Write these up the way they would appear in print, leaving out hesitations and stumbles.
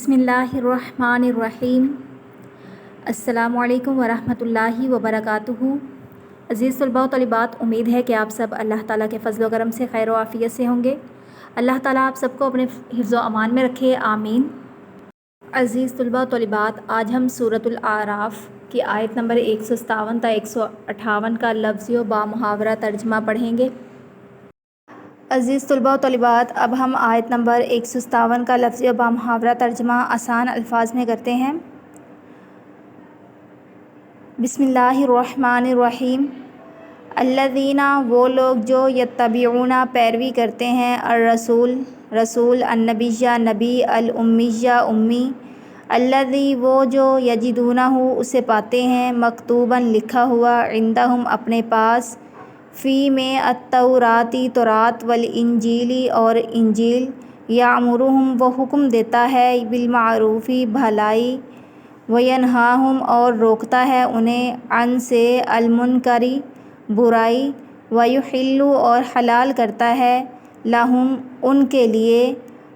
बिस्मिल्लाहिर्रहमानिर्रहीम। अस्सलामु अलैकुम वरहमतुल्लाहि वबरकातुहू। अज़ीज़ तलबा व तलिबात, उम्मीद है कि आप सब अल्लाह ताला के फ़ज़ल व करम से खैर व आफ़ियत से होंगे। अल्लाह ताला आप सबको अपने हिफ्ज़ व अमान में रखे, आमीन। अज़ीज़ तलबा व तलिबात, आज हम सूरतुल आराफ की आयत नंबर 157 ता 158 का लफ्ज़ी व बामुहावरा तर्जमा पढ़ेंगे। अज़ीज़ तलबा व तलिबात, अब हम आयत नंबर 157 का लफ्ज़ी व बामुहावरा तर्जमा आसान अल्फाज में करते हैं। बिस्मिल्लाहिर्रहमानिर्रहीम। अल्लज़ीना, वो लोग जो यत्तबिऊना, पैरवी करते हैं, अर्रसूल, रसूल, अन्नबिय्या, नबी, अल उम्मिय्या, उम्मी, अल्लज़ी, वो जो यजिदूनहु, उसे पाते हैं, मकतूबन, लिखा हुआ, इंदहुम, अपने पास, फ़ी में, अत्तौराती, तौरात, वल इंजीली, और इंजील, यामुरुहुम, वो हुक्म देता है, बिलमारूफ़ी, भलाई, वयनहाहुम, और रोकता है उन्हें, अन से, अलमुनकरी, बुराई, वयुहिल्लु, और हलाल करता है, लहुम, उनके लिए,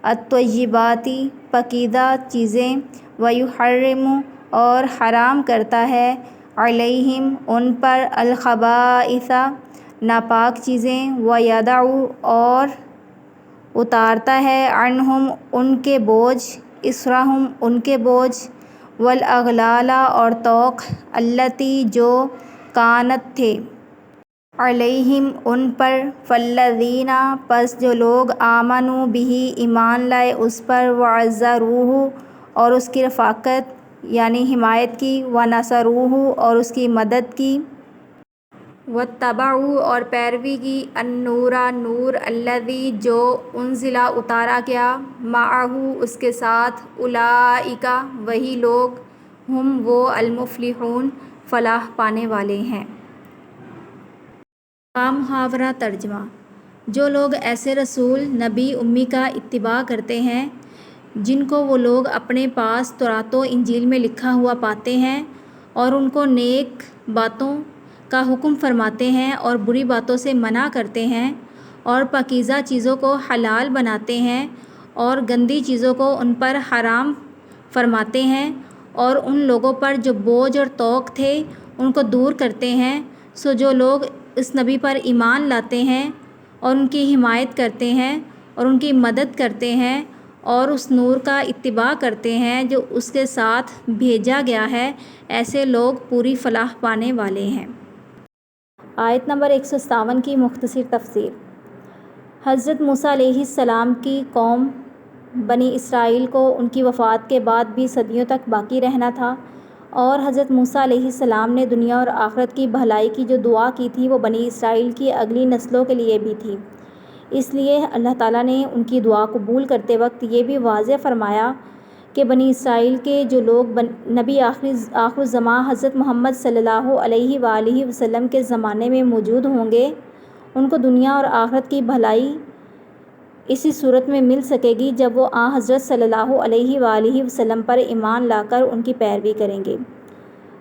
अत्तय्यिबाती, पकीदा चीज़ें, वयुहर्रिमु, और हराम करता है, अलैहिम, उन पर, अलखबाइसा, नापाक चीज़ें, वयदउ, और उतारता है, अन्हुम, उनके बोझ, इसरहुम, उनके बोझ, वल अगलाला, और तौक, अल्लती, जो, कानत थे, अलैहिम, उन पर, फल्लज़ीना, पस जो लोग, आमनु बिही, ईमान लाए उस पर, वअज़्ज़रूहु, और उसकी रफ़ाक़त यानी हिमायत की, वनसरूहु, और उसकी मदद की, वत्तबऊ, और पैरवी की, अन्नूरा, नूर, अल्लज़ी, जो, उन्ज़िला, उतारा गया, माअहू, उसके साथ, उलाइका, वही लोग, हुम, वो, अलमुफ़्लिहून, फ़लाह पाने वाले हैं। बामुहावरा तर्जमा। जो लोग ऐसे रसूल, नबी, उम्मी का इत्तिबा करते हैं जिनको वो लोग अपने पास तौरात व इंजील में लिखा हुआ पाते हैं, और उनको नेक बातों का हुक्म फरमाते हैं और बुरी बातों से मना करते हैं, और पाकीज़ा चीज़ों को हलाल बनाते हैं और गंदी चीज़ों को उन पर हराम फरमाते हैं, और उन लोगों पर जो बोझ और तौक थे उनको दूर करते हैं, सो जो लोग इस नबी पर ईमान लाते हैं और उनकी हिमायत करते हैं और उनकी मदद करते हैं और उस नूर का इत्तिबा करते हैं जो उसके साथ भेजा गया है, ऐसे लोग पूरी फलाह पाने वाले हैं। आयत नंबर 157 की मुख्तसर तफसीर। हज़रत मूसा अलैहिस्सलाम की कौम बनी इसराइल को उनकी वफ़ात के बाद भी सदियों तक बाकी रहना था, और हज़रत मूसा अलैहिस्सलाम ने दुनिया और आखिरत की भलाई की जो दुआ की थी वो बनी इसराइल की अगली नस्लों के लिए भी थी। इसलिए अल्लाह ताला ने उनकी दुआ कबूल करते वक्त ये भी वाज़ेह फ़रमाया कि बनी इसराइल के जो लोग नबी आखिरुज़्ज़मां हज़रत मोहम्मद सल्लल्लाहु अलैहि वालैहि वसल्लम के ज़माने में मौजूद होंगे, उनको दुनिया और आखिरत की भलाई इसी सूरत में मिल सकेगी जब वो हज़रत सल्लल्लाहु अलैहि वालैहि वसल्लम पर ईमान लाकर उनकी पैरवी करेंगे।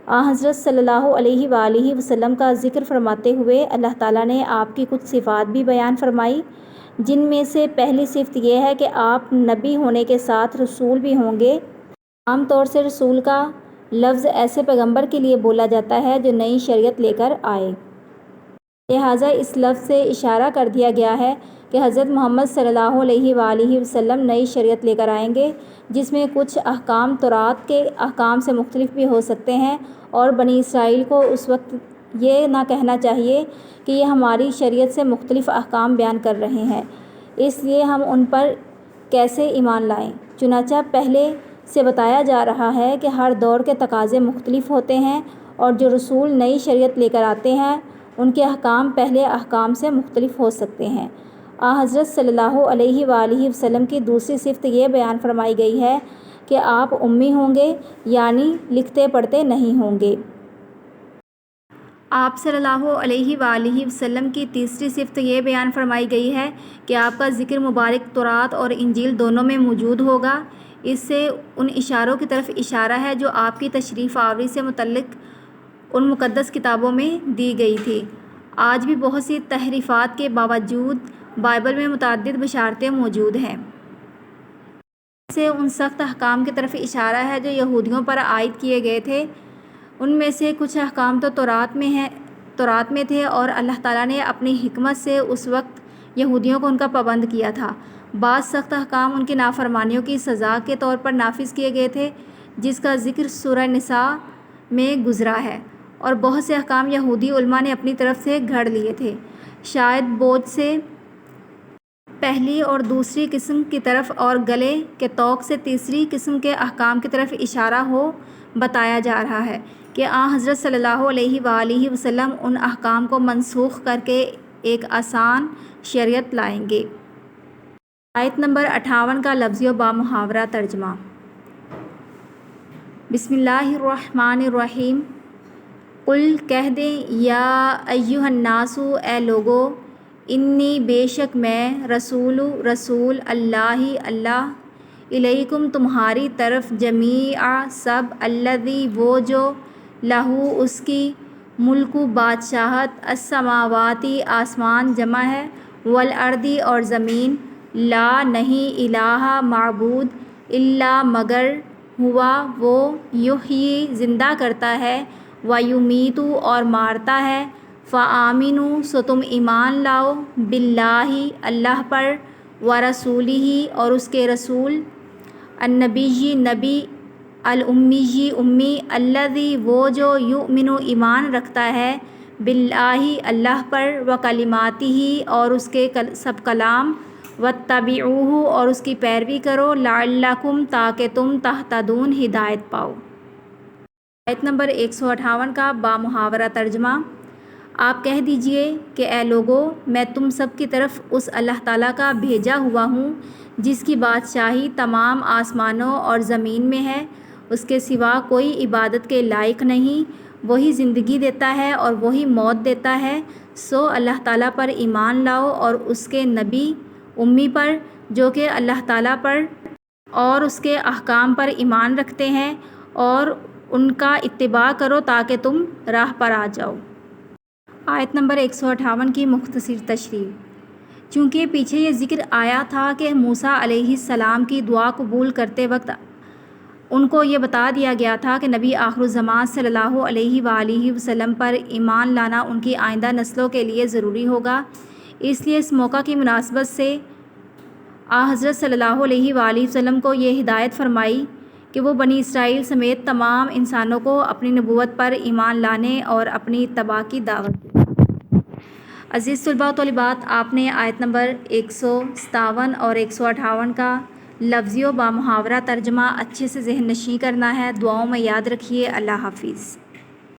हज़रत सल्लल्लाहु अलैहि वालैहि वसल्लम का ज़िक्र फरमाते हुए अल्लाह ताला ने आपकी कुछ सिफ़ात भी बयान फरमाई, जिनमें से पहली सिफ़त यह है कि आप नबी होने के साथ रसूल भी होंगे। आम तौर से रसूल का लफ्ज़ ऐसे पैगंबर के लिए बोला जाता है जो नई शरीयत लेकर आए, लिहाजा इस लफ्ज़ से इशारा कर दिया गया है कि हज़रत मोहम्मद सल्लल्लाहु अलैहि वालैहि वसल्लम नई शरीयत लेकर आएंगे, जिसमें कुछ अहकाम तौरात के अहकाम से मुख्तलिफ भी हो सकते हैं, और बनी इसराइल को उस वक्त ये ना कहना चाहिए कि ये हमारी शरीयत से मुख्तलिफ अहकाम बयान कर रहे हैं, इसलिए हम उन पर कैसे ईमान लाएं। चुनांचे पहले से बताया जा रहा है कि हर दौर के तकाज़े मुख्तलिफ होते हैं, और जो रसूल नई शरीयत लेकर आते हैं उनके अहकाम पहले अहकाम से मुख्तलिफ हो सकते हैं। हज़रत सल्लल्लाहु अलैहि वालैहि वसल्लम की दूसरी सिफ़त ये बयान फरमाई गई है कि आप उम्मी होंगे, यानी लिखते पढ़ते नहीं होंगे। आप सल्लल्लाहु अलैहि वालैहि वसल्लम की तीसरी सिफ़त ये बयान फरमाई गई है कि आपका ज़िक्र मुबारक तौरात और इंजील दोनों में मौजूद होगा। इससे उन इशारों की तरफ इशारा है जो आपकी तशरीफ़ आवरी से मुतल्लिक़ उन मुक़द्दस किताबों में दी गई थी। आज भी बहुत सी तहरीफ़ात के बावजूद बाइबल में मुतअद्दिद बशारतें मौजूद हैं। سے ان سخت احکام کی طرف اشارہ ہے جو یہودیوں پر عائد کیے گئے تھے۔ ان میں سے کچھ احکام تو تورات میں تھے اور اللہ تعالیٰ نے اپنی حکمت سے اس وقت یہودیوں کو ان کا پابند کیا تھا۔ بعض سخت احکام ان کی نافرمانیوں کی سزا کے طور پر نافذ کیے گئے تھے، جس کا ذکر سورہ نساء میں گزرا ہے، اور بہت سے احکام یہودی علماء نے اپنی طرف سے گھڑ لیے تھے۔ شاید بوجھ سے پہلی اور دوسری قسم کی طرف اور گلے کے طوق سے تیسری قسم کے احکام کی طرف اشارہ ہو۔ بتایا جا رہا ہے کہ حضرت صلی اللہ علیہ وآلہ وسلم ان احکام کو منسوخ کر کے ایک آسان شریعت لائیں گے۔ آیت نمبر 58 کا لفظی و بامحاورہ ترجمہ۔ بسم اللہ الرحمن الرحیم۔ قل کہہ دیں، یا ایھا الناس، اے لوگو، انی بے شک میں، رسول اللہ الیکم تمہاری طرف، جمیعا سب، الذی وہ جو، لہو اس کی، ملک بادشاہت، السماواتی آسمان جمع ہے، والارض اور زمین، لا نہیں، الہ معبود، الا مگر، ہوا وہ، یحیی زندہ کرتا ہے، ویمیت اور مارتا ہے، فآمنوا سو تم ایمان لاؤ، باللہ اللہ پر، ورسولہ اور اس کے رسول، النبی نبی، الامی امی، الذی وہ جو، یؤمن ایمان رکھتا ہے، باللہ اللہ پر، وکلماتہ اور اس کے سب کلام، واتبعوہ اور اس کی پیروی کرو، لعلکم تاکہ تم، تہتدون ہدایت پاؤ۔ آیت نمبر 158 کا بامحاورہ ترجمہ۔ آپ کہہ دیجئے کہ اے لوگو، میں تم سب کی طرف اس اللہ تعالیٰ کا بھیجا ہوا ہوں جس کی بادشاہی تمام آسمانوں اور زمین میں ہے، اس کے سوا کوئی عبادت کے لائق نہیں، وہی زندگی دیتا ہے اور وہی موت دیتا ہے، سو اللہ تعالیٰ پر ایمان لاؤ اور اس کے نبی امی پر جو کہ اللہ تعالیٰ پر اور اس کے احکام پر ایمان رکھتے ہیں، اور ان کا اتباع کرو تاکہ تم راہ پر آ جاؤ۔ آیت نمبر 158 کی مختصر تشریح۔ چونکہ پیچھے یہ ذکر آیا تھا کہ موسیٰ علیہ السلام کی دعا قبول کرتے وقت ان کو یہ بتا دیا گیا تھا کہ نبی آخر الزمان صلی اللہ علیہ وآلہ وسلم پر ایمان لانا ان کی آئندہ نسلوں کے لیے ضروری ہوگا، اس لیے اس موقع کی مناسبت سے حضرت صلی اللہ علیہ وآلہ وسلم کو یہ ہدایت فرمائی کہ وہ بنی اسرائیل سمیت تمام انسانوں کو اپنی نبوت پر ایمان لانے اور اپنی اتباع کی دعوت دیں۔ عزیز طلباء و طالبات، آپ نے آیت نمبر 157 اور 158 کا لفظی و بامحاورہ ترجمہ اچھے سے ذہن نشین کرنا ہے۔ دعاؤں میں یاد رکھیے۔ اللہ حافظ۔